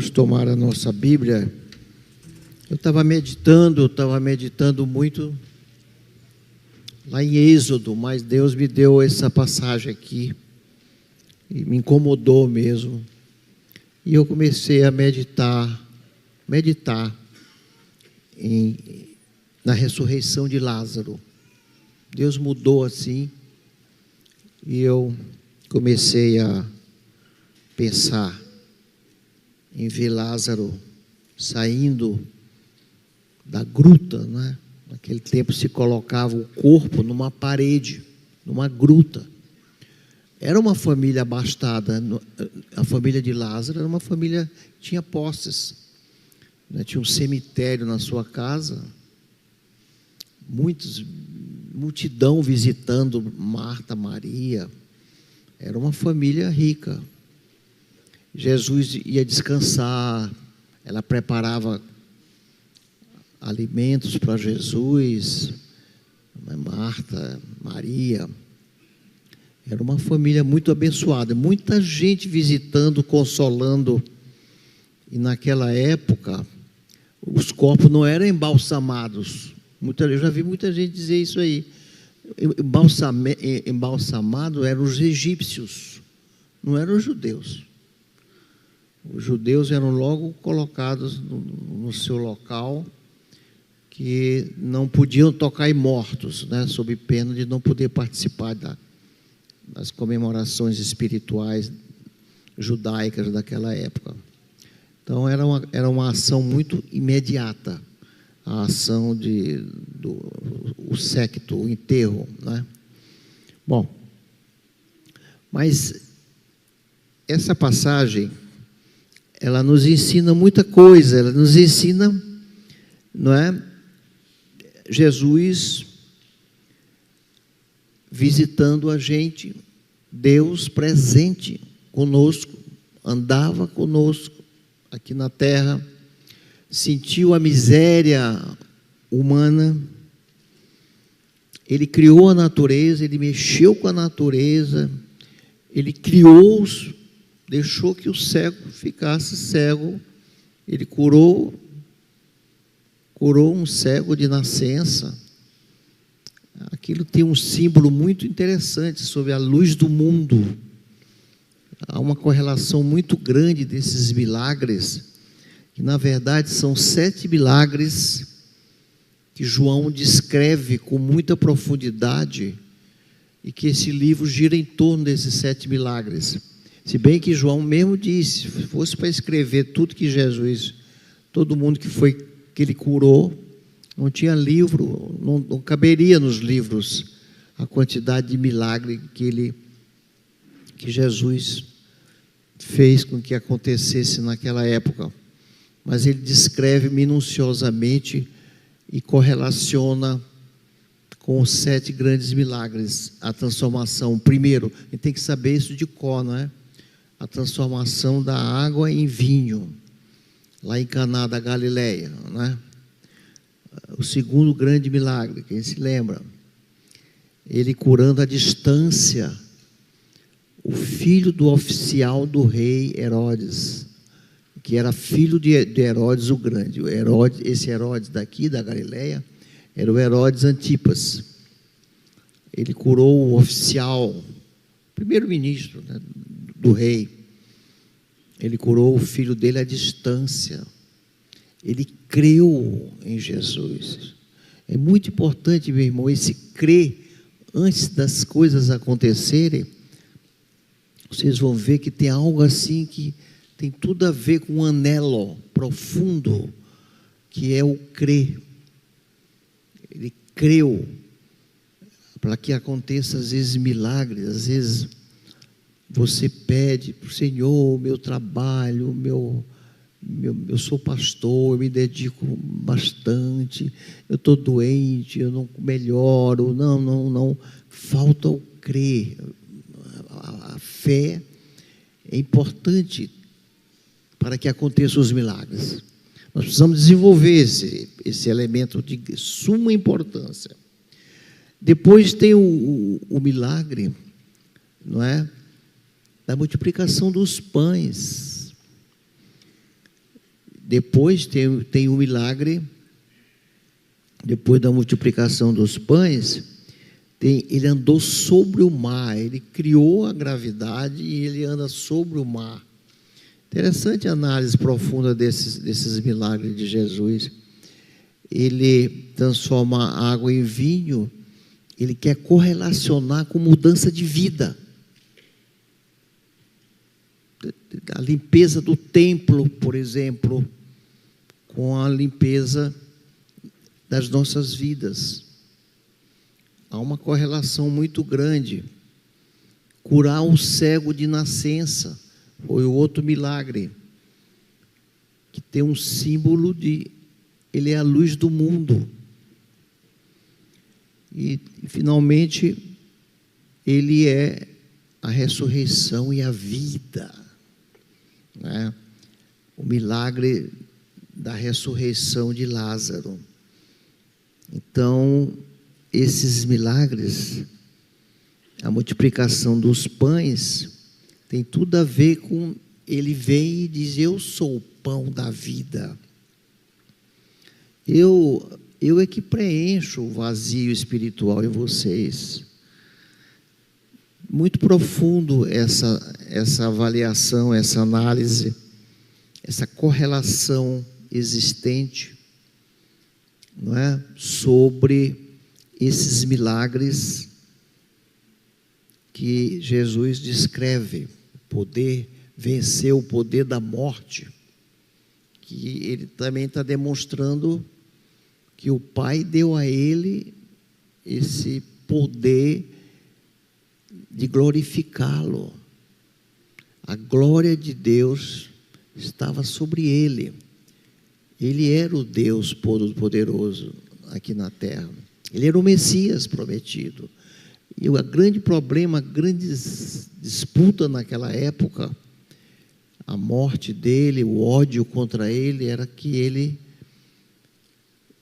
Vamos tomar a nossa Bíblia. Eu estava meditando muito lá em Êxodo, mas Deus me deu essa passagem aqui e me incomodou mesmo. E eu comecei a meditar na ressurreição de Lázaro. Deus mudou assim e eu comecei a pensar em ver Lázaro saindo da gruta, né? Naquele tempo se colocava o corpo numa parede, numa gruta. Era uma família abastada, a família de Lázaro era uma família que tinha posses, né? Tinha um cemitério na sua casa, multidão visitando Marta, Maria. Era uma família rica. Jesus ia descansar, ela preparava alimentos para Jesus, Marta, Maria. Era uma família muito abençoada, muita gente visitando, consolando. E naquela época, os corpos não eram embalsamados. Eu já vi muita gente dizer isso aí. Embalsamado eram os egípcios, não eram os judeus. Os judeus eram logo colocados no seu local, que não podiam tocar em mortos, né, sob pena de não poder participar das comemorações espirituais judaicas daquela época. Então era uma ação muito imediata, a ação o séquito, o enterro, né? Bom, mas essa passagem, ela nos ensina muita coisa. Ela nos ensina, não é? Jesus visitando a gente, Deus presente conosco, andava conosco aqui na terra, sentiu a miséria humana, ele criou a natureza, ele mexeu com a natureza, ele criou, deixou que o cego ficasse cego, ele curou um cego de nascença. Aquilo tem um símbolo muito interessante sobre a luz do mundo. Há uma correlação muito grande desses milagres, que na verdade são 7 milagres que João descreve com muita profundidade, e que esse livro gira em torno desses 7 milagres. Se bem que João mesmo disse, se fosse para escrever tudo que Jesus, todo mundo que ele curou, não tinha livro, não caberia nos livros a quantidade de milagre que Jesus fez com que acontecesse naquela época. Mas ele descreve minuciosamente e correlaciona com os 7 grandes milagres, a transformação. Primeiro, a gente tem que saber isso de cor, não é? A transformação da água em vinho, lá em Caná da Galileia, não é? O segundo grande milagre, quem se lembra? Ele curando à distância o filho do oficial do rei Herodes, que era filho de Herodes o Grande. Esse Herodes daqui da Galileia era o Herodes Antipas. Ele curou o oficial, primeiro-ministro, né, do rei. Ele curou o filho dele à distância. Ele creu em Jesus. É muito importante, meu irmão, esse crer antes das coisas acontecerem. Vocês vão ver que tem algo assim que tem tudo a ver com um anelo profundo, que é o crer. Ele creu para que aconteça às vezes milagres. Às vezes você pede para o Senhor, meu trabalho, eu sou pastor, eu me dedico bastante, eu estou doente, eu não melhoro, não, falta o crer. A fé é importante para que aconteçam os milagres. Nós precisamos desenvolver esse elemento de suma importância. Depois tem o milagre, não é? Da multiplicação dos pães. Depois tem o milagre, depois da multiplicação dos pães, ele andou sobre o mar, ele criou a gravidade e ele anda sobre o mar. Interessante a análise profunda desses milagres de Jesus. Ele transforma a água em vinho, ele quer correlacionar com mudança de vida. A limpeza do templo, por exemplo, com a limpeza das nossas vidas. Há uma correlação muito grande. Curar o cego de nascença foi o outro milagre, que tem um símbolo de ele é a luz do mundo. E finalmente, ele é a ressurreição e a vida, né? O milagre da ressurreição de Lázaro. Então, esses milagres, a multiplicação dos pães, tem tudo a ver com ele vem e diz: eu sou o pão da vida. Eu é que preencho o vazio espiritual em vocês. Muito profundo essa avaliação, essa análise, essa correlação existente, não é? Sobre esses milagres que Jesus descreve. O poder, vencer o poder da morte, que ele também está demonstrando que o Pai deu a ele esse poder de glorificá-lo. A glória de Deus estava sobre ele. Ele era o Deus Todo-Poderoso aqui na terra. Ele era o Messias prometido. E o grande problema, a grande disputa naquela época, a morte dele, o ódio contra ele, era que ele...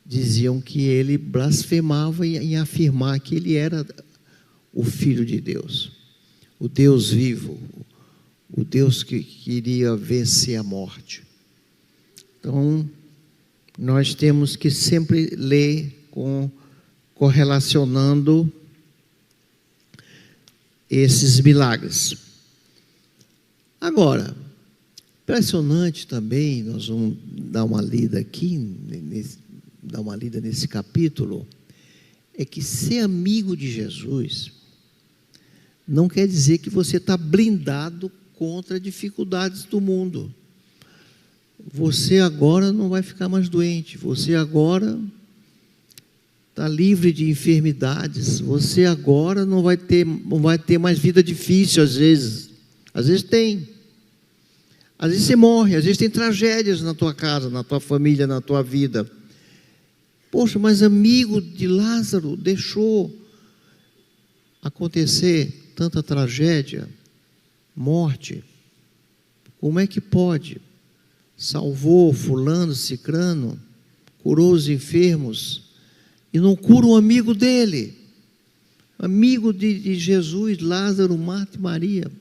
diziam que ele blasfemava em afirmar que ele era o Filho de Deus, o Deus vivo, o Deus que queria vencer a morte. Então, nós temos que sempre ler correlacionando esses milagres. Agora, impressionante também, nós vamos dar uma lida aqui, dar uma lida nesse capítulo, é que ser amigo de Jesus não quer dizer que você está blindado contra dificuldades do mundo. Você agora não vai ficar mais doente, você agora está livre de enfermidades, você agora não vai ter mais vida difícil às vezes tem. Às vezes você morre, às vezes tem tragédias na tua casa, na tua família, na tua vida. Poxa, mas amigo de Lázaro deixou acontecer tanta tragédia, morte. Como é que pode? Salvou fulano, cicrano, curou os enfermos e não cura um amigo dele, amigo de Jesus, Lázaro, Marta e Maria.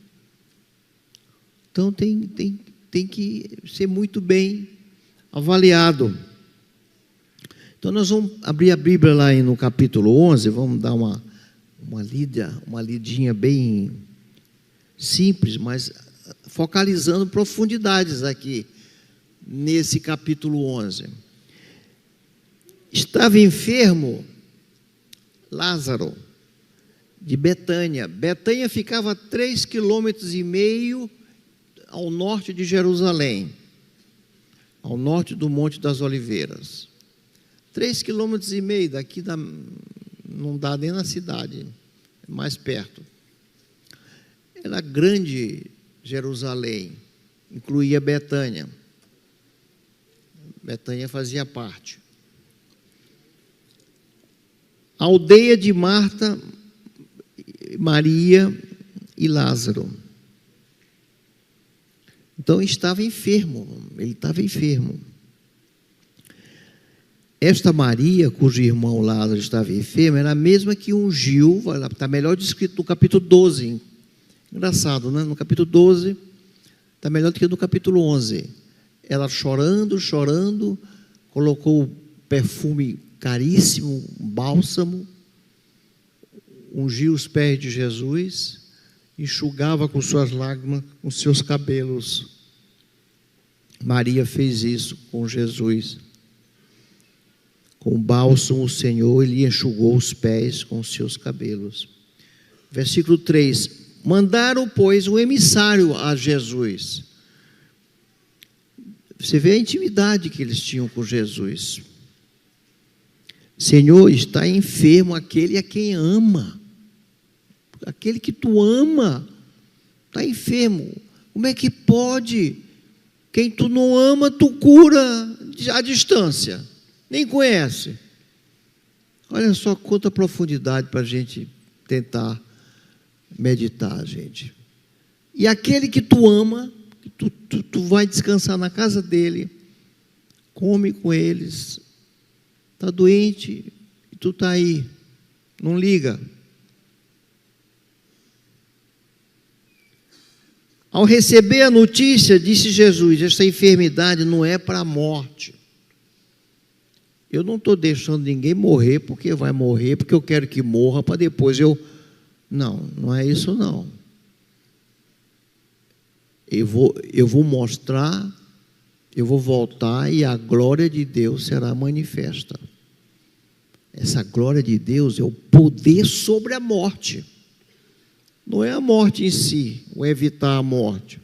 Então tem que ser muito bem avaliado. Então nós vamos abrir a Bíblia lá no capítulo 11, vamos dar uma lidinha bem simples, mas focalizando profundidades aqui, nesse capítulo 11. Estava enfermo Lázaro, de Betânia. Betânia ficava a 3,5 km ao norte de Jerusalém, ao norte do Monte das Oliveiras. 3,5 km daqui não dá nem na cidade, é mais perto. Era grande Jerusalém, incluía Betânia. Betânia fazia parte. A aldeia de Marta, Maria e Lázaro. Então estava enfermo, ele estava enfermo. Esta Maria, cujo irmão Lázaro estava enfermo, era a mesma que ungiu, está melhor descrito no capítulo 12. Engraçado, né? No capítulo 12, está melhor do que no capítulo 11. ela chorando, chorando, colocou o perfume caríssimo, um bálsamo, ungiu os pés de Jesus, enxugava com suas lágrimas os seus cabelos. Maria fez isso com Jesus. Com bálsamo o Senhor lhe enxugou os pés com os seus cabelos. Versículo 3. Mandaram, pois, um emissário a Jesus. Você vê a intimidade que eles tinham com Jesus. Senhor, está enfermo aquele a quem ama. Aquele que tu ama está enfermo. Como é que pode? Quem tu não ama, tu cura à distância. Nem conhece. Olha só quanta profundidade para a gente tentar meditar, gente. E aquele que tu ama, tu vai descansar na casa dele, come com eles, está doente, e tu está aí, não liga. Ao receber a notícia, disse Jesus, esta enfermidade não é para a morte. Eu não estou deixando ninguém morrer porque vai morrer, porque eu quero que morra para depois eu... Não é isso não. Eu vou mostrar, eu vou voltar e a glória de Deus será manifesta. Essa glória de Deus é o poder sobre a morte. Não é a morte em si, ou evitar a morte.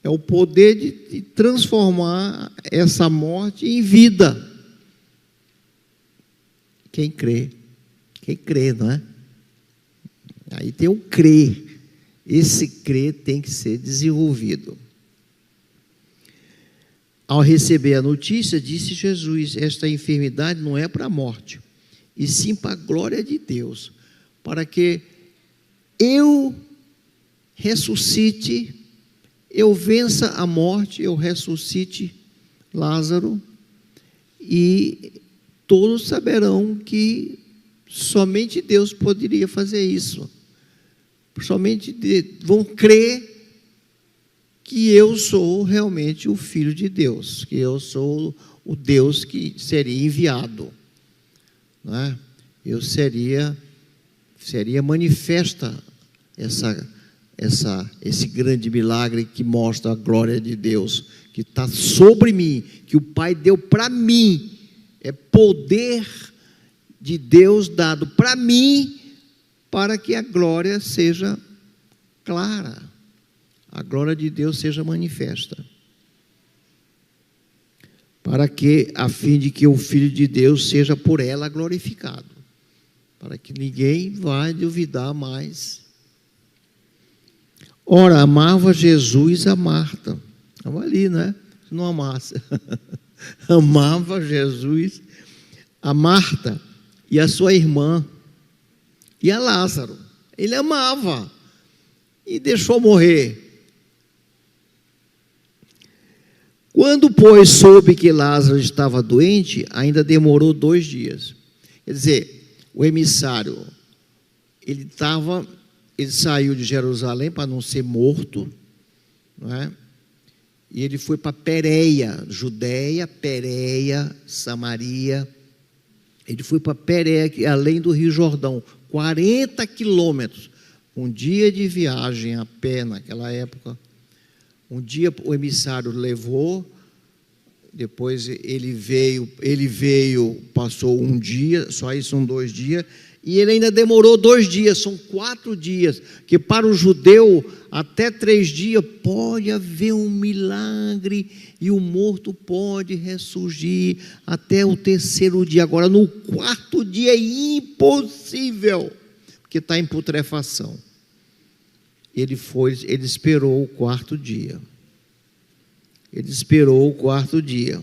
É o poder de transformar essa morte em vida. Quem crê, não é? Aí tem o crer. Esse crer tem que ser desenvolvido. Ao receber a notícia, disse Jesus, esta enfermidade não é para a morte, e sim para a glória de Deus, para que eu ressuscite, eu vença a morte, eu ressuscite Lázaro, e todos saberão que somente Deus poderia fazer isso. Somente vão crer que eu sou realmente o Filho de Deus, que eu sou o Deus que seria enviado, não é? Eu seria manifesta esse grande milagre que mostra a glória de Deus, que está sobre mim, que o Pai deu para mim, é poder de Deus dado para mim, para que a glória seja clara, a glória de Deus seja manifesta, a fim de que o Filho de Deus seja por ela glorificado, para que ninguém vá duvidar mais. Ora, amava Jesus a Marta, estava ali, né? Não amasse, amava Jesus a Marta e a sua irmã, e a Lázaro. Ele amava e deixou morrer. Quando, pois, soube que Lázaro estava doente, ainda demorou 2 dias. Quer dizer, o emissário, ele saiu de Jerusalém para não ser morto, não é? E ele foi para Pérea, Judeia, Pérea, Samaria. Ele foi para Pérea, além do Rio Jordão, 40 quilômetros, um dia de viagem a pé naquela época. Um dia o emissário levou, depois ele veio, passou um dia, só isso são 2 dias, e ele ainda demorou 2 dias, são 4 dias, que para o judeu, até 3 dias, pode haver um milagre, e o morto pode ressurgir até o 3º dia. Agora, no 4º dia é impossível, porque está em putrefação. Ele esperou o 4º dia. Ele esperou o 4º dia.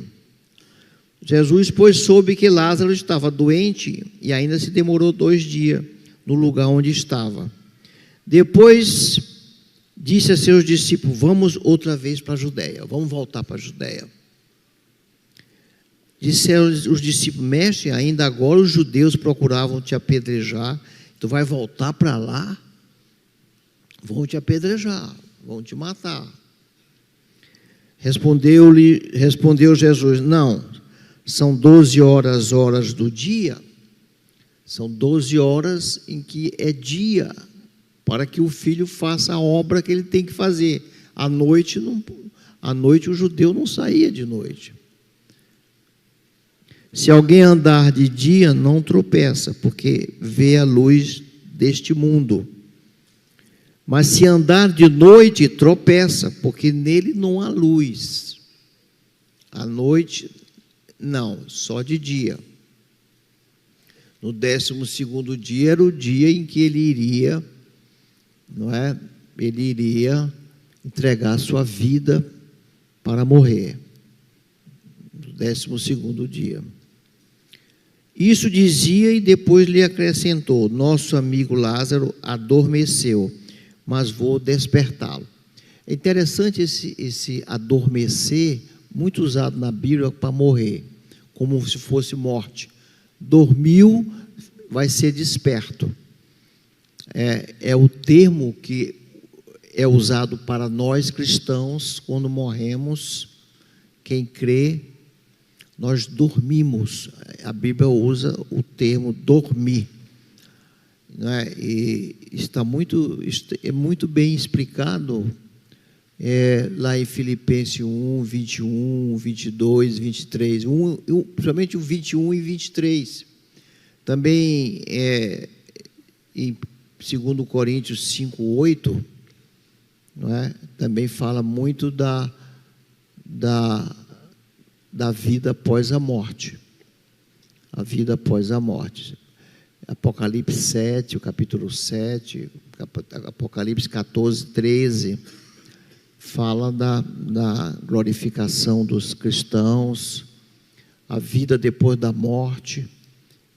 Jesus, pois, soube que Lázaro estava doente e ainda se demorou 2 dias no lugar onde estava. Depois disse a seus discípulos, vamos outra vez para a Judeia, vamos voltar para a Judeia. Disseram os discípulos, mestre, ainda agora os judeus procuravam te apedrejar, tu vai voltar para lá? Vão te apedrejar, vão te matar. Respondeu Jesus: não, são 12 horas do dia, são 12 horas em que é dia, para que o filho faça a obra que ele tem que fazer. À noite o judeu não saía de noite. Se alguém andar de dia, não tropeça, porque vê a luz deste mundo. Mas se andar de noite, tropeça, porque nele não há luz. À noite, não, só de dia. No 12º dia era o dia em que ele iria, não é? Ele iria entregar a sua vida para morrer. No 12º dia. Isso dizia e depois lhe acrescentou: nosso amigo Lázaro adormeceu, mas vou despertá-lo. É interessante esse adormecer, muito usado na Bíblia para morrer, como se fosse morte. Dormiu, vai ser desperto. É o termo que é usado para nós cristãos quando morremos. Quem crê, nós dormimos. A Bíblia usa o termo dormir. Não é? E é muito bem explicado lá em Filipenses 1, 21, 22, 23, principalmente o 21 e 23. Também em 2 Coríntios 5, 8, não é? Também fala muito da vida após a morte. A vida após a morte. Apocalipse 7, o capítulo 7, Apocalipse 14, 13, fala da glorificação dos cristãos, a vida depois da morte.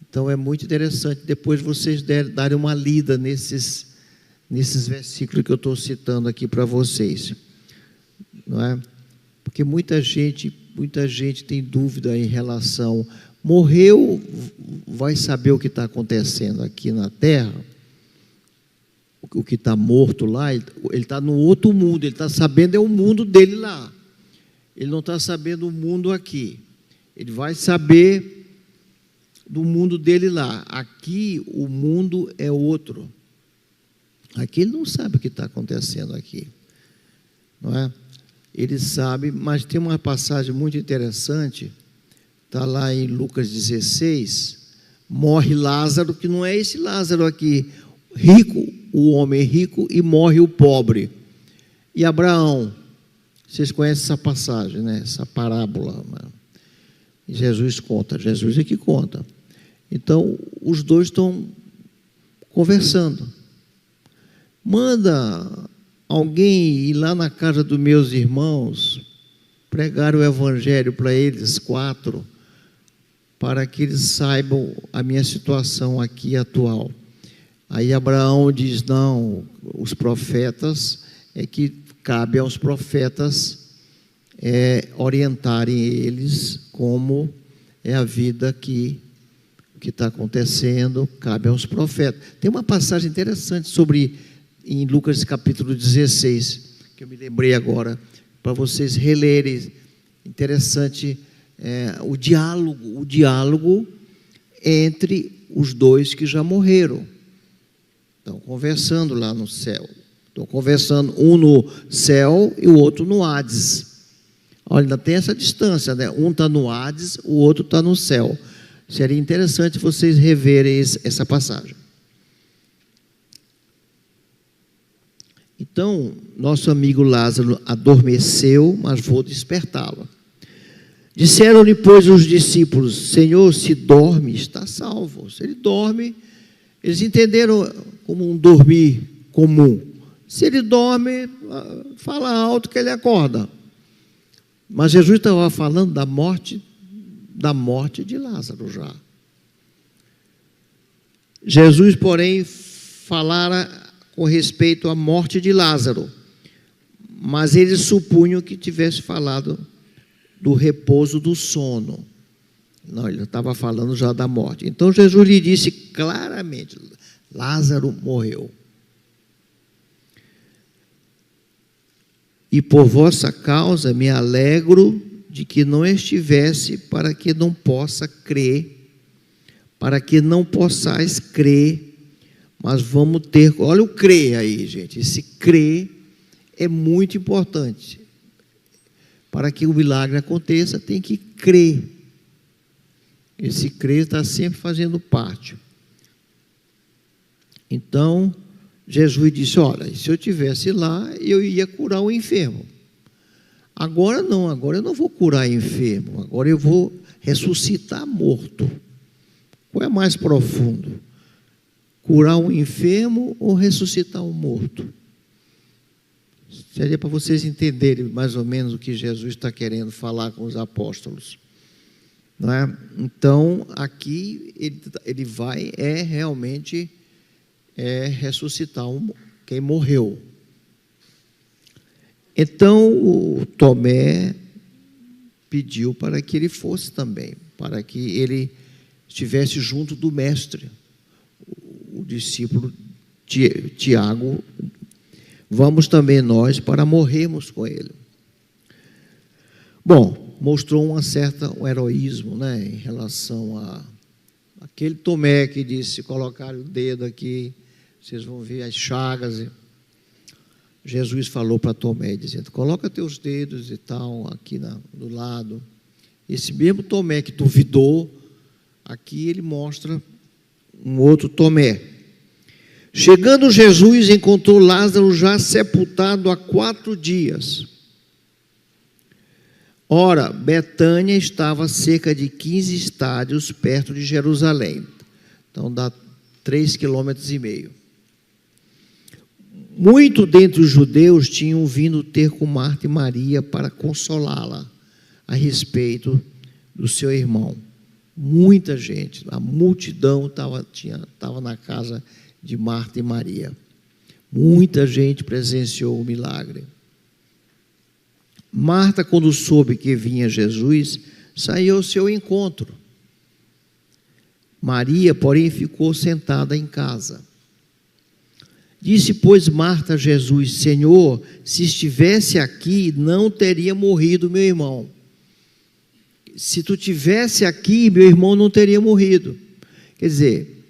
Então é muito interessante depois vocês darem uma lida nesses versículos que eu estou citando aqui para vocês, não é? Porque muita gente tem dúvida em relação, morreu, vai saber o que está acontecendo aqui na terra, o que está morto lá, ele está no outro mundo, ele está sabendo é o mundo dele lá, ele não está sabendo o mundo aqui, ele vai saber do mundo dele lá, aqui o mundo é outro, aqui ele não sabe o que está acontecendo aqui, não é? Ele sabe, mas tem uma passagem muito interessante, está lá em Lucas 16, morre Lázaro, que não é esse Lázaro aqui, rico, o homem rico, e morre o pobre. E Abraão, vocês conhecem essa passagem, né? Essa parábola, Jesus conta, Jesus é que conta. Então, os dois estão conversando. Manda alguém ir lá na casa dos meus irmãos, pregar o evangelho para eles 4, para que eles saibam a minha situação aqui atual. Aí Abraão diz: não, os profetas, é que cabe aos profetas orientarem eles como é a vida que está acontecendo, cabe aos profetas. Tem uma passagem interessante em Lucas capítulo 16, que eu me lembrei agora, para vocês relerem. Interessante o diálogo entre os dois que já morreram. Estão conversando lá no céu. Estão conversando, um no céu e o outro no Hades. Olha, ainda tem essa distância, né? Um está no Hades, o outro está no céu. Seria interessante vocês reverem essa passagem. Então, nosso amigo Lázaro adormeceu, mas vou despertá-lo. Disseram-lhe, pois, os discípulos: Senhor, se dorme, está salvo. Se ele dorme, eles entenderam como um dormir comum. Se ele dorme, fala alto que ele acorda. Mas Jesus estava falando da morte de Lázaro já. Jesus, porém, falara com respeito à morte de Lázaro, mas eles supunham que tivesse falado do repouso do sono. Não, ele estava falando já da morte. Então Jesus lhe disse claramente: Lázaro morreu. E por vossa causa me alegro de que não estivesse, para que não possa crer, para que não possais crer, mas vamos ter, olha o crer aí, gente, esse crer é muito importante. Para que o milagre aconteça, tem que crer. Esse crer está sempre fazendo parte. Então, Jesus disse, olha, se eu estivesse lá, eu ia curar o enfermo. Agora não, agora eu não vou curar enfermo, agora eu vou ressuscitar morto. Qual é mais profundo? Curar um enfermo ou ressuscitar um morto? Seria para vocês entenderem mais ou menos o que Jesus está querendo falar com os apóstolos. Não é? Então, aqui ele vai realmente ressuscitar quem morreu. Então, o Tomé pediu para que ele fosse também, para que ele estivesse junto do mestre, o discípulo Tiago. Vamos também nós para morrermos com ele. Bom, mostrou um heroísmo, né, em relação a aquele Tomé que disse, colocar o dedo aqui, vocês vão ver as chagas. Jesus falou para Tomé, dizendo, coloca teus dedos e tal, aqui do lado. Esse mesmo Tomé que duvidou, aqui ele mostra um outro Tomé. Chegando Jesus, encontrou Lázaro já sepultado há 4 dias. Ora, Betânia estava a cerca de 15 estádios perto de Jerusalém. Então dá 3,5 km. Muito dentre os judeus tinham vindo ter com Marta e Maria para consolá-la a respeito do seu irmão. Muita gente, a multidão estava na casa de Marta e Maria. Muita gente presenciou o milagre. Marta, quando soube que vinha Jesus, saiu ao seu encontro. Maria, porém, ficou sentada em casa. Disse, pois, Marta a Jesus, Senhor, se estivesse aqui, não teria morrido meu irmão. Se tu tivesse aqui, meu irmão não teria morrido. Quer dizer,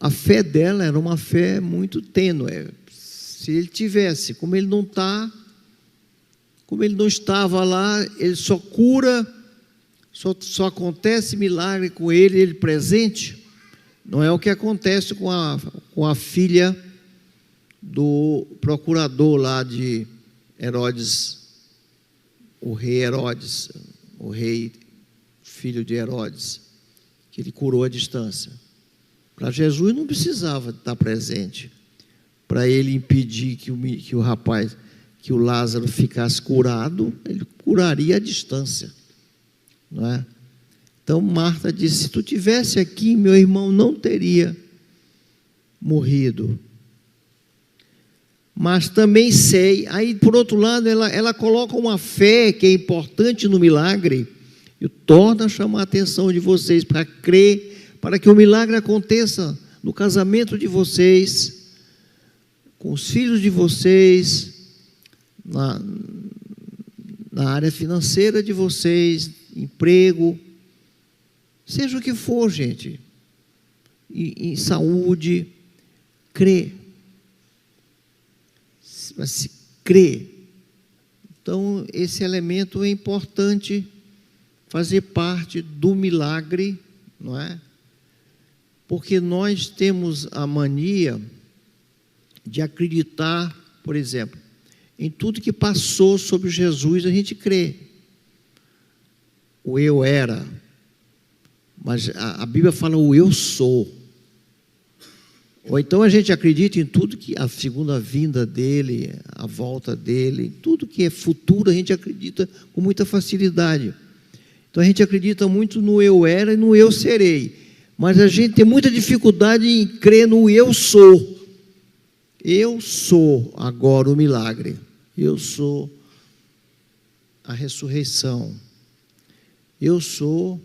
a fé dela era uma fé muito tênue. Se ele tivesse, como ele não estava lá, ele só cura, só acontece milagre com ele presente. Não é o que acontece com a filha do procurador lá de Herodes, o rei filho de Herodes, que ele curou à distância. Para Jesus não precisava estar presente, para ele impedir que o Lázaro ficasse curado, ele curaria à distância, não é? Então Marta disse, se tu tivesse aqui, meu irmão não teria morrido. Mas também sei, aí por outro lado, ela coloca uma fé que é importante no milagre, e torna a chamar a atenção de vocês para crer, para que o milagre aconteça no casamento de vocês, com os filhos de vocês, na área financeira de vocês, emprego, seja o que for, gente, em saúde, crer. Mas se crer, então esse elemento é importante fazer parte do milagre, não é? Porque nós temos a mania de acreditar, por exemplo, em tudo que passou sobre Jesus, a gente crê. O eu era, mas a Bíblia fala o eu sou. Ou então a gente acredita em tudo que a segunda vinda dele, a volta dele, tudo que é futuro a gente acredita com muita facilidade. Então a gente acredita muito no eu era e no eu serei, mas a gente tem muita dificuldade em crer no eu sou. Eu sou agora o milagre, eu sou a ressurreição, eu sou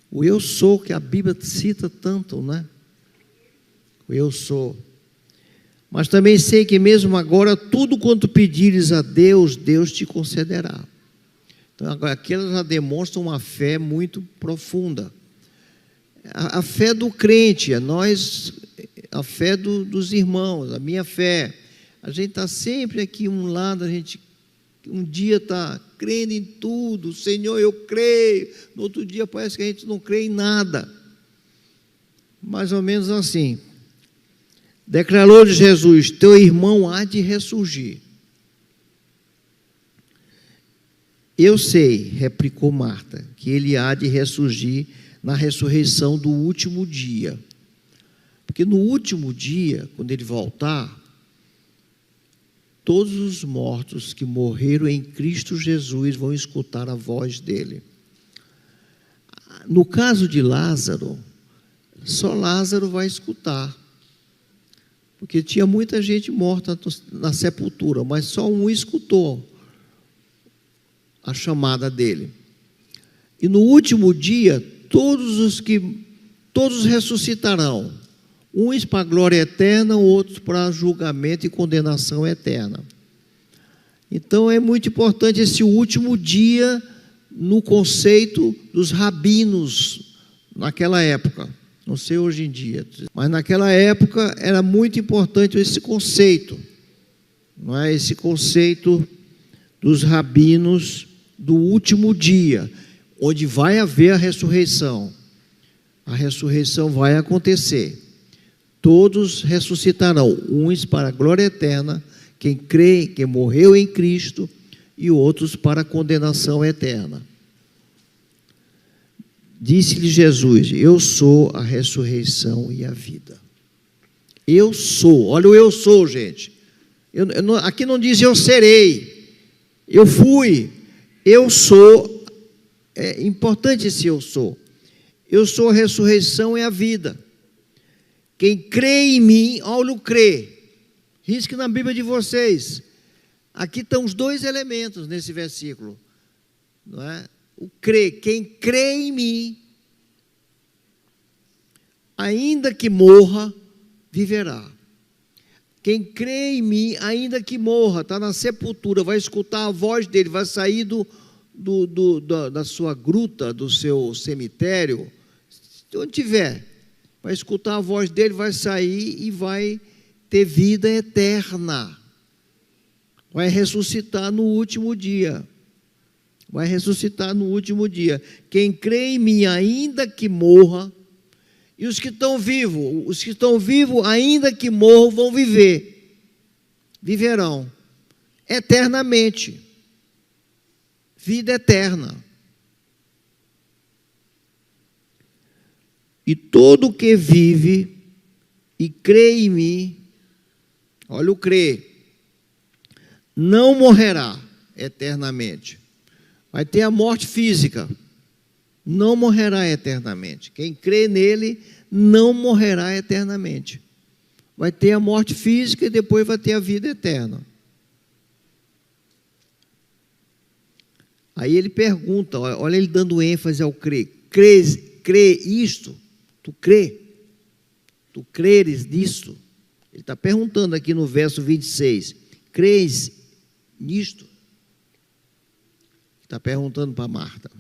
o eu sou que a Bíblia cita tanto, né? Eu sou. Mas também sei que mesmo agora, tudo quanto pedires a Deus, Deus te concederá. Então, aqui ela já demonstra uma fé muito profunda. A fé do crente, a fé dos irmãos, a minha fé. A gente está sempre aqui, um lado, a gente um dia está crendo em tudo, Senhor, eu creio. No outro dia parece que a gente não crê em nada. Mais ou menos assim. Declarou Jesus: teu irmão há de ressurgir. Eu sei, replicou Marta, que ele há de ressurgir na ressurreição do último dia. Porque no último dia, quando ele voltar, todos os mortos que morreram em Cristo Jesus vão escutar a voz dele. No caso de Lázaro, só Lázaro vai escutar. Porque tinha muita gente morta na sepultura, mas só um escutou a chamada dele. E no último dia, todos ressuscitarão, uns para a glória eterna, outros para julgamento e condenação eterna. Então é muito importante esse último dia no conceito dos rabinos naquela época. Não sei hoje em dia, mas naquela época era muito importante esse conceito, não é? Esse conceito dos rabinos do último dia, onde vai haver a ressurreição. A ressurreição vai acontecer. Todos ressuscitarão, uns para a glória eterna, quem crê, quem morreu em Cristo, e outros para a condenação eterna. Disse-lhe Jesus: eu sou a ressurreição e a vida. Eu sou, olha o eu sou, gente. Aqui não diz eu serei, eu fui, eu sou. É importante esse eu sou. Eu sou a ressurreição e a vida. Quem crê em mim, olha o crê. Risque na Bíblia de vocês. Aqui estão os dois elementos nesse versículo, não é? O crê, quem crê em mim, ainda que morra, viverá. Quem crê em mim, ainda que morra, está na sepultura, vai escutar a voz dele, vai sair da sua gruta, do seu cemitério, onde tiver, vai escutar a voz dele, vai sair e vai ter vida eterna. Vai ressuscitar no último dia. Vai ressuscitar no último dia. Quem crê em mim, ainda que morra, e os que estão vivos, ainda que morram, vão viver. Viverão eternamente. Vida eterna. E todo que vive e crê em mim, olha o crer, não morrerá eternamente. Vai ter a morte física, não morrerá eternamente. Quem crê nele não morrerá eternamente. Vai ter a morte física e depois vai ter a vida eterna. Aí ele pergunta, olha ele dando ênfase ao crer. Crê isto? Tu crê? Tu creres nisto? Ele está perguntando aqui no verso 26. Crês nisto? Está perguntando para Marta.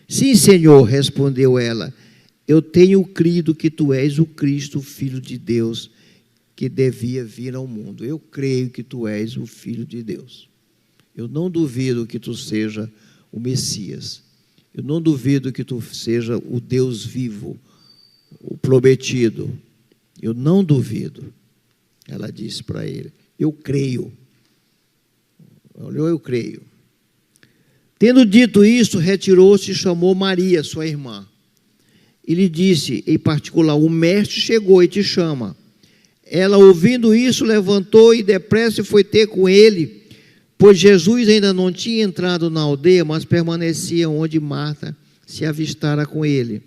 Sim, Senhor, respondeu ela. Eu tenho crido que tu és o Cristo, o Filho de Deus, que devia vir ao mundo. Eu creio que tu és o Filho de Deus. Eu não duvido que tu seja o Messias. Eu não duvido que tu seja o Deus vivo, o prometido. Eu não duvido. Ela disse para ele, eu creio. Olhou, eu creio. Tendo dito isto, retirou-se e chamou Maria, sua irmã. E lhe disse, em particular, o mestre chegou e te chama. Ela, ouvindo isso, levantou e depressa foi ter com ele, pois Jesus ainda não tinha entrado na aldeia, mas permanecia onde Marta se avistara com ele.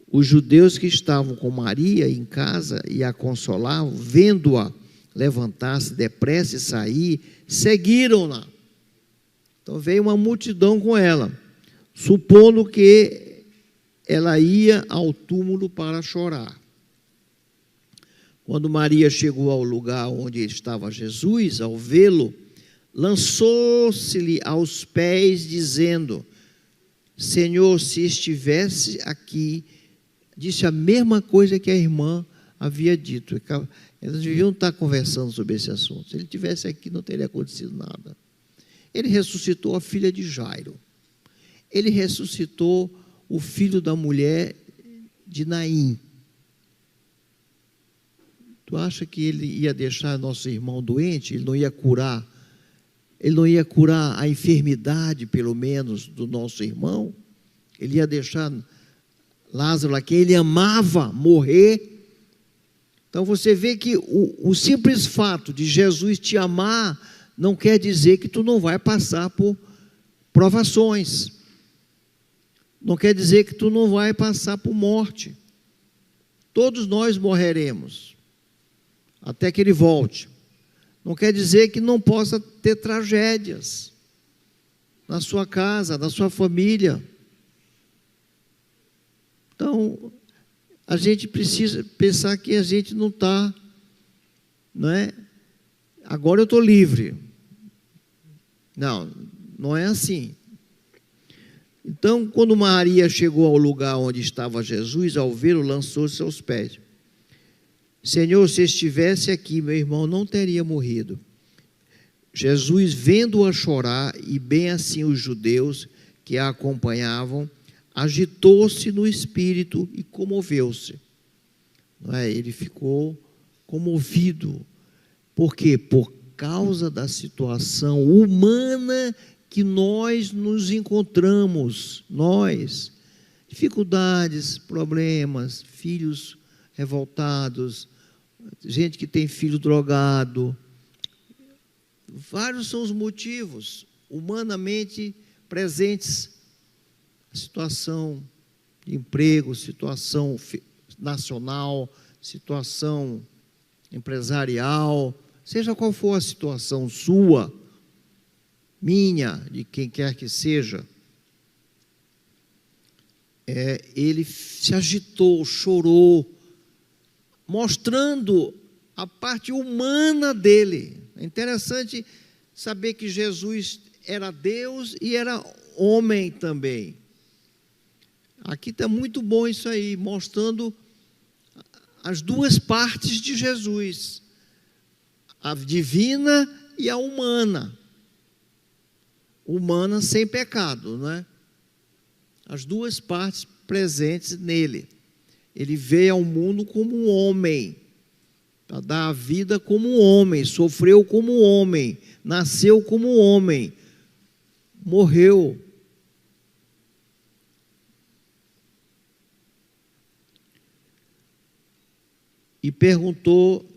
Os judeus que estavam com Maria em casa e a consolavam, vendo-a levantar-se depressa e sair, seguiram-na. Então veio uma multidão com ela, supondo que ela ia ao túmulo para chorar. Quando Maria chegou ao lugar onde estava Jesus, ao vê-lo, lançou-se-lhe aos pés, dizendo: Senhor, se estivesse aqui, disse a mesma coisa que a irmã havia dito. Elas deviam estar conversando sobre esse assunto. Se ele estivesse aqui, não teria acontecido nada. Ele ressuscitou a filha de Jairo. Ele ressuscitou o filho da mulher de Naim. Tu acha que ele ia deixar nosso irmão doente? Ele não ia curar? Ele não ia curar a enfermidade, pelo menos, do nosso irmão? Ele ia deixar Lázaro, a quem ele amava, morrer? Então você vê que o simples fato de Jesus te amar não quer dizer que tu não vai passar por provações. Não quer dizer que tu não vai passar por morte. Todos nós morreremos, até que ele volte. Não quer dizer que não possa ter tragédias na sua casa, na sua família. Então, a gente precisa pensar que a gente não está, não é? Agora eu estou livre. Não, não é assim. Então, quando Maria chegou ao lugar onde estava Jesus, ao vê-lo, lançou-se aos pés. Senhor, se estivesse aqui, meu irmão não teria morrido. Jesus, vendo-a chorar, e bem assim os judeus que a acompanhavam, agitou-se no espírito e comoveu-se. Ele ficou comovido. Por quê? Por causa da situação humana que nós nos encontramos, nós, dificuldades, problemas, filhos revoltados, gente que tem filho drogado, vários são os motivos humanamente presentes, situação de emprego, situação nacional, situação empresarial, seja qual for a situação sua, minha, de quem quer que seja, ele se agitou, chorou, mostrando a parte humana dele. É interessante saber que Jesus era Deus e era homem também. Aqui está muito bom isso aí, mostrando as duas partes de Jesus, a divina e a humana. Humana sem pecado, não é? As duas partes presentes nele. Ele veio ao mundo como um homem, para dar a vida como um homem, sofreu como um homem, nasceu como um homem, morreu. E perguntou: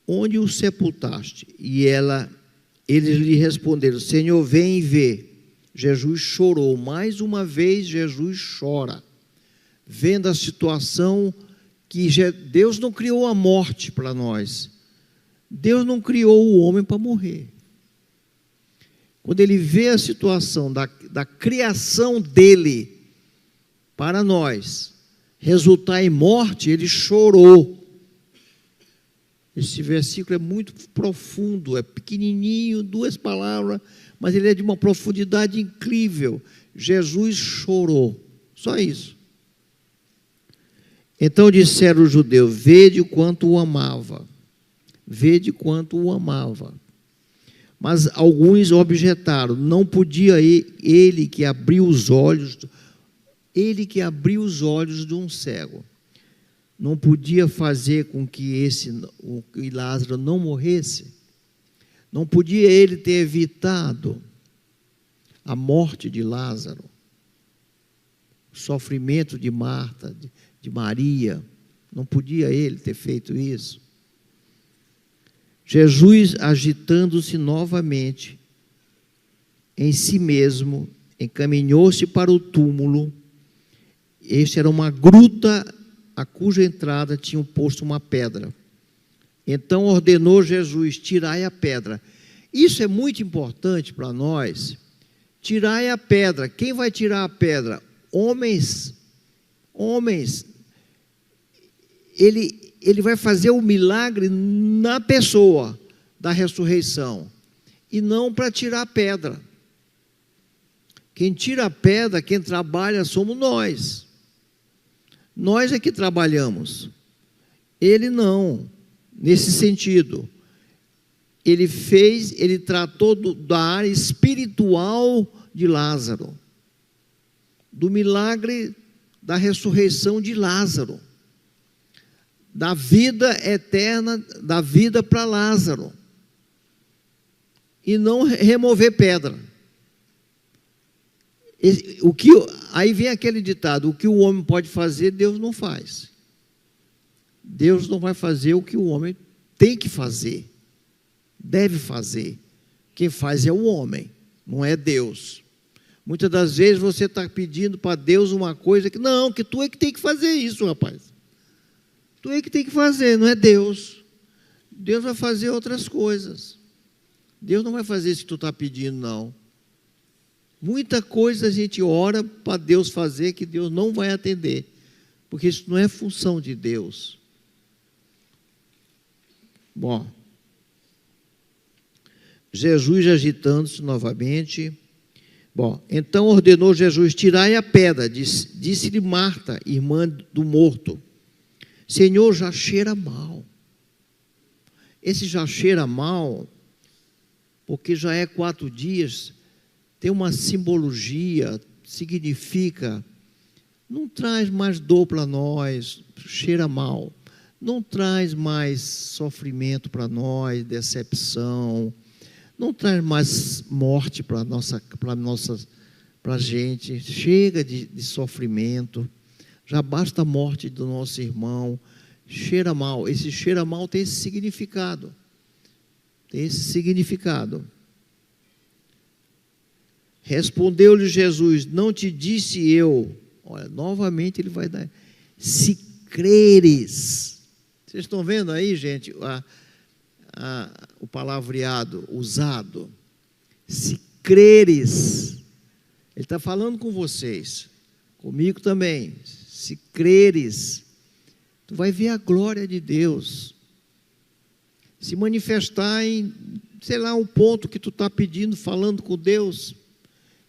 onde o sepultaste? E eles lhe responderam: Senhor, vem e vê. Jesus chorou. Mais uma vez Jesus chora, vendo a situação que Deus não criou a morte para nós. Deus não criou o homem para morrer. Quando ele vê a situação da criação dele para nós resultar em morte, ele chorou. Esse versículo é muito profundo, é pequenininho, 2 palavras, mas ele é de uma profundidade incrível. Jesus chorou, só isso. Então disseram os judeus: vede o quanto o amava, vede quanto o amava. Mas alguns objetaram: não podia ele que abriu os olhos, de um cego, não podia fazer com que Lázaro não morresse? Não podia ele ter evitado a morte de Lázaro, o sofrimento de Marta, de Maria? Não podia ele ter feito isso? Jesus, agitando-se novamente em si mesmo, encaminhou-se para o túmulo. Este era uma gruta a cuja entrada tinham posto uma pedra. Então ordenou Jesus: tirai a pedra. Isso é muito importante para nós. Tirai a pedra. Quem vai tirar a pedra? Homens. ele vai fazer o milagre na pessoa da ressurreição, e não para tirar a pedra. Quem tira a pedra, quem trabalha, somos nós. Nós é que trabalhamos. Ele não, nesse sentido. Ele tratou da área espiritual de Lázaro, do milagre da ressurreição de Lázaro, da vida eterna, da vida para Lázaro, e não remover pedra. Aí vem aquele ditado: o que o homem pode fazer, Deus não faz. Deus não vai fazer o que o homem tem que fazer, deve fazer. Quem faz é o homem, não é Deus. Muitas das vezes você está pedindo para Deus uma coisa que, não, que tu é que tem que fazer isso, rapaz. Tu é que tem que fazer, não é Deus. Deus vai fazer outras coisas. Deus não vai fazer isso que tu está pedindo, não. Muita coisa a gente ora para Deus fazer que Deus não vai atender, porque isso não é função de Deus. Bom, Jesus agitando-se novamente. Bom, então ordenou Jesus: tirai a pedra. Disse-lhe Marta, irmã do morto: Senhor, já cheira mal. Esse já cheira mal, porque já é 4 dias, tem uma simbologia, significa, não traz mais dor para nós, cheira mal, não traz mais sofrimento para nós, decepção, não traz mais morte para a gente, chega de sofrimento, já basta a morte do nosso irmão, cheira mal. Esse cheira mal tem esse significado, Respondeu-lhe Jesus: não te disse eu, olha, novamente ele vai dar, se creres. Vocês estão vendo aí, gente, o palavreado usado, se creres. Ele está falando com vocês, comigo também. Se creres, tu vai ver a glória de Deus se manifestar em, sei lá, um ponto que tu está pedindo, falando com Deus,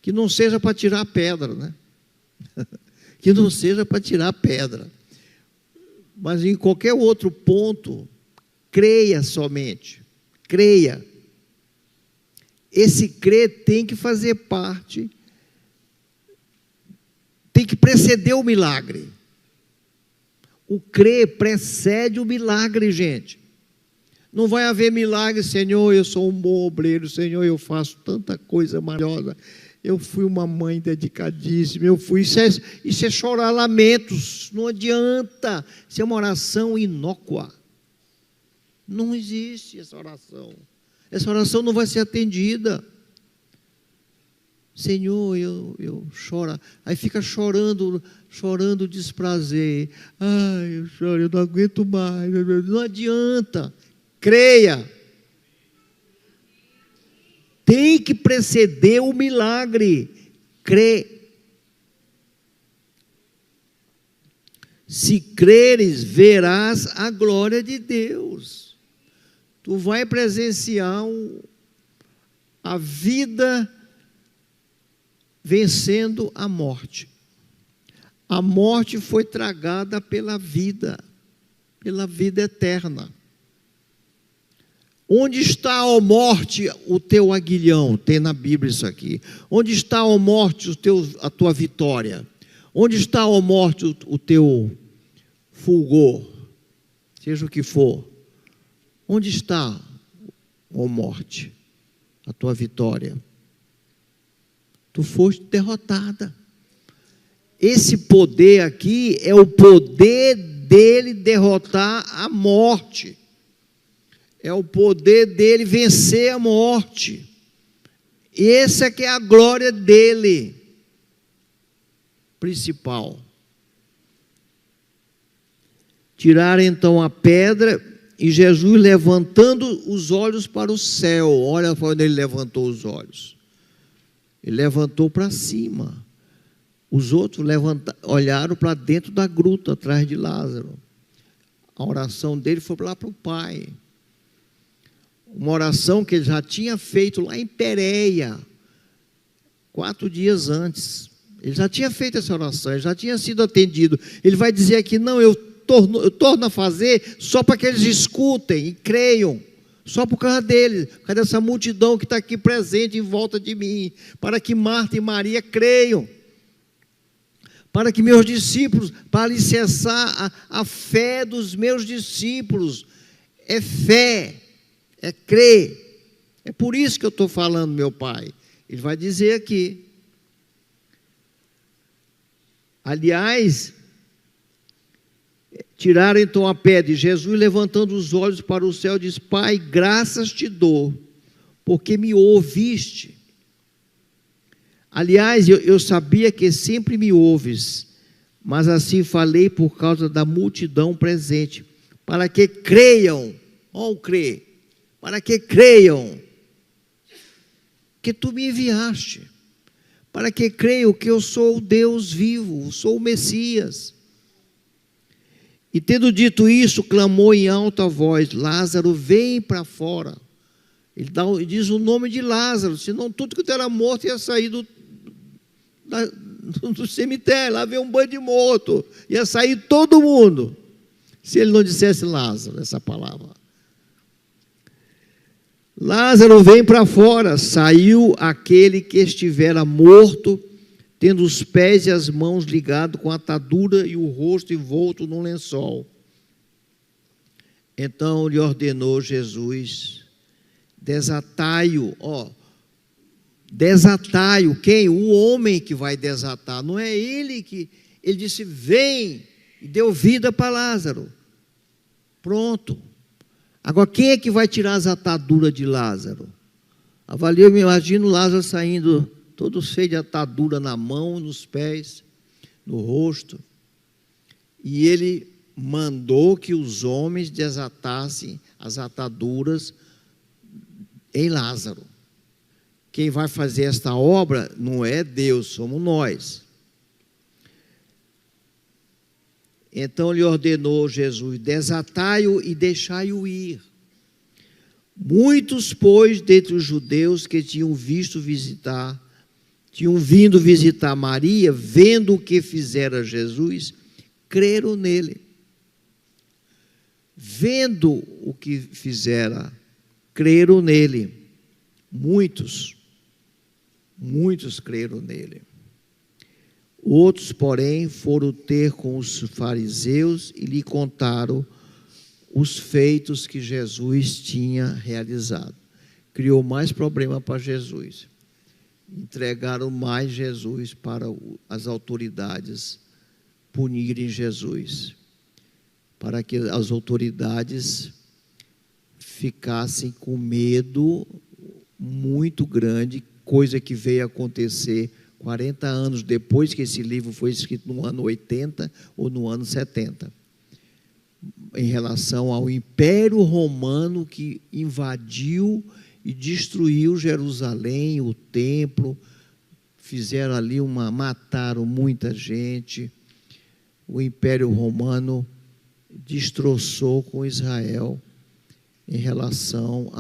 que não seja para tirar a pedra, né? Que não seja para tirar a pedra, mas em qualquer outro ponto, creia somente, creia. Esse crer tem que fazer parte, tem que preceder o milagre. O crer precede o milagre, gente. Não vai haver milagre: Senhor, eu sou um bom obreiro, Senhor, eu faço tanta coisa maravilhosa, eu fui uma mãe dedicadíssima, isso é chorar lamentos, não adianta, isso é uma oração inócua, não existe essa oração não vai ser atendida. Senhor, eu choro, aí fica chorando desprazer, eu choro, eu não aguento mais, não adianta, creia. Tem que preceder o milagre, crê. Se creres, verás a glória de Deus. Tu vai presenciar a vida vencendo a morte. A morte foi tragada pela vida eterna. Onde está, ó morte, o teu aguilhão? Tem na Bíblia isso aqui. Onde está, ó morte, a tua vitória? Onde está, ó morte, o teu fulgor? Seja o que for. Onde está, ó morte, a tua vitória? Tu foste derrotada. Esse poder aqui é o poder dele derrotar a morte. É o poder dele vencer a morte. Essa é que é a glória dele principal. Tiraram então a pedra, e Jesus, levantando os olhos para o céu, olha para onde ele levantou os olhos. Ele levantou para cima. Os outros olharam para dentro da gruta, atrás de Lázaro. A oração dele foi lá para o Pai. Uma oração que ele já tinha feito lá em Pérea, 4 dias antes. Ele já tinha feito essa oração, ele já tinha sido atendido. Ele vai dizer aqui, não, eu torno a fazer só para que eles escutem e creiam. Só por causa dele, por causa dessa multidão que está aqui presente em volta de mim. Para que Marta e Maria creiam. Para que meus discípulos, para alicerçar a fé dos meus discípulos. É fé, é crer. É por isso que eu estou falando, meu Pai. Ele vai dizer aqui. Aliás, tiraram então a pedra, e Jesus, levantando os olhos para o céu, diz: Pai, graças te dou, porque me ouviste. Aliás, eu sabia que sempre me ouves, mas assim falei por causa da multidão presente, para que creiam, para que creiam, que tu me enviaste, para que creiam que eu sou o Deus vivo, sou o Messias. E tendo dito isso, clamou em alta voz: Lázaro, vem para fora. Ele diz o nome de Lázaro, senão tudo que era morto ia sair do cemitério, lá veio um banho de morto, ia sair todo mundo, se ele não dissesse Lázaro, essa palavra. Lázaro, vem para fora. Saiu aquele que estivera morto, tendo os pés e as mãos ligados com atadura e o rosto envolto num lençol. Então lhe ordenou Jesus: desatai-o. Desatai-o. Quem? O homem que vai desatar. Não é ele que... Ele disse: vem, e deu vida para Lázaro. Pronto. Agora, quem é que vai tirar as ataduras de Lázaro? Eu me imagino Lázaro saindo todo cheio de atadura na mão, nos pés, no rosto. E ele mandou que os homens desatassem as ataduras em Lázaro. Quem vai fazer esta obra não é Deus, somos nós. Então lhe ordenou Jesus: desatai-o e deixai-o ir. Muitos, pois, dentre os judeus que tinham vindo visitar Maria, vendo o que fizera Jesus, creram nele. Vendo o que fizera, creram nele. Muitos creram nele. Outros, porém, foram ter com os fariseus e lhe contaram os feitos que Jesus tinha realizado. Criou mais problema para Jesus. Entregaram mais Jesus para as autoridades punirem Jesus, para que as autoridades ficassem com medo muito grande, coisa que veio acontecer 40 anos depois que esse livro foi escrito, no ano 80 ou no ano 70, em relação ao Império Romano que invadiu e destruiu Jerusalém, o templo, fizeram ali mataram muita gente. O Império Romano destroçou com Israel em relação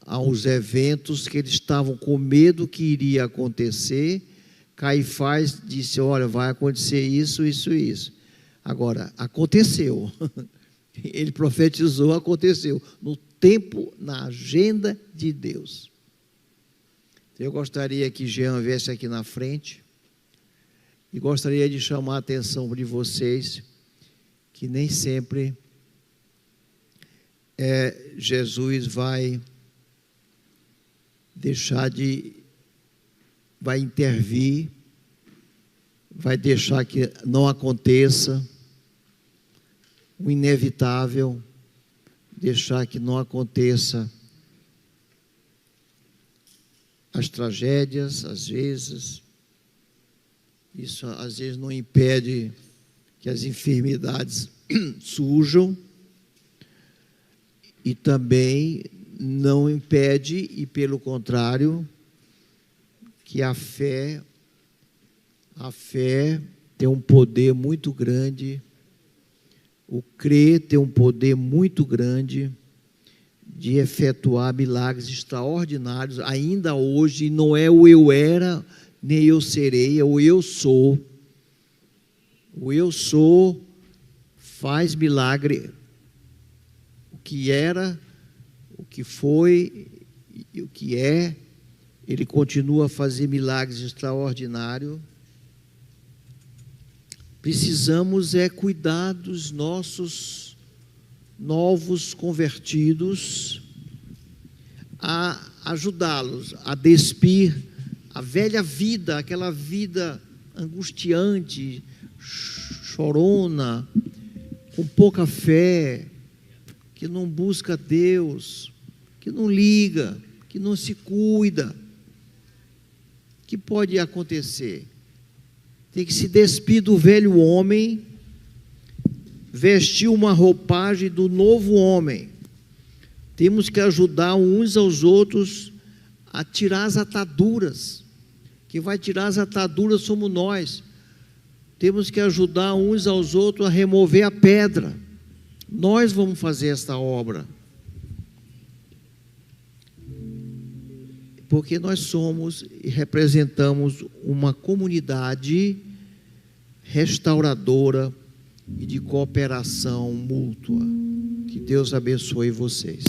aos eventos que eles estavam com medo que iria acontecer. Caifás disse: olha, vai acontecer isso, isso e isso. Agora, aconteceu. Ele profetizou, aconteceu. No tempo, na agenda de Deus. Eu gostaria que Jean viesse aqui na frente e gostaria de chamar a atenção de vocês que nem sempre Jesus vai vai intervir, vai deixar que não aconteça o inevitável, deixar que não aconteça as tragédias, às vezes. Isso às vezes não impede que as enfermidades surjam, e também não impede, e pelo contrário, que a fé tem um poder muito grande O crer tem um poder muito grande de efetuar milagres extraordinários, ainda hoje. Não é o eu era, nem eu serei, é o eu sou. O eu sou faz milagre. O que era, o que foi e o que é, ele continua a fazer milagres extraordinários. Precisamos cuidar dos nossos novos convertidos, a ajudá-los a despir a velha vida, aquela vida angustiante, chorona, com pouca fé, que não busca Deus, que não liga, que não se cuida. O que pode acontecer? Tem que se despir do velho homem, vestir uma roupagem do novo homem. Temos que ajudar uns aos outros a tirar as ataduras. Quem vai tirar as ataduras somos nós. Temos que ajudar uns aos outros a remover a pedra. Nós vamos fazer esta obra. Porque nós somos e representamos uma comunidade restauradora e de cooperação mútua. Que Deus abençoe vocês.